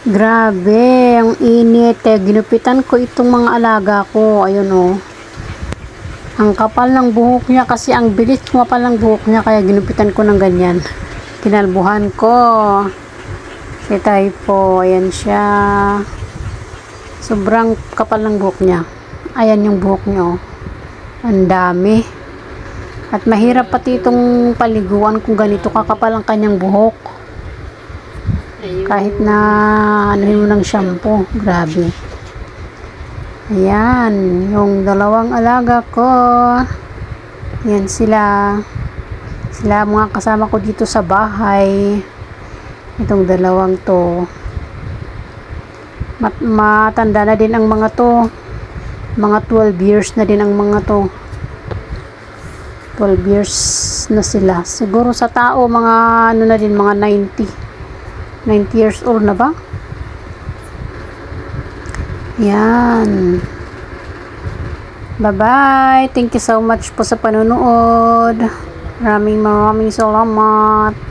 Grabe, ang init. Kaya ginupitan ko itong mga alaga ko. Ayun oh. Ang kapal ng buhok niya kasi ang bilis kumapal ng buhok niya kaya ginupitan ko ng ganyan. Kinalbuhan ko. Si Typho, ayan siya. Sobrang kapal ng buhok niya. Ayan yung buhok niya oh. Ang dami. At mahirap pati itong paliguan kung ganito kakapal ang kanyang buhok. Kahit na anuhin mo ng shampoo. Grabe. Ayan. Yung dalawang alaga ko. Ayan sila. Sila mga kasama ko dito sa bahay. Itong dalawang to. Matanda na din ang mga to. Mga 12 years na din ang mga to. 12 years na sila. Siguro sa tao, mga ano na din, mga 90 years old na ba? Yan. Bye-bye. Thank you so much po sa panonood. Maraming salamat.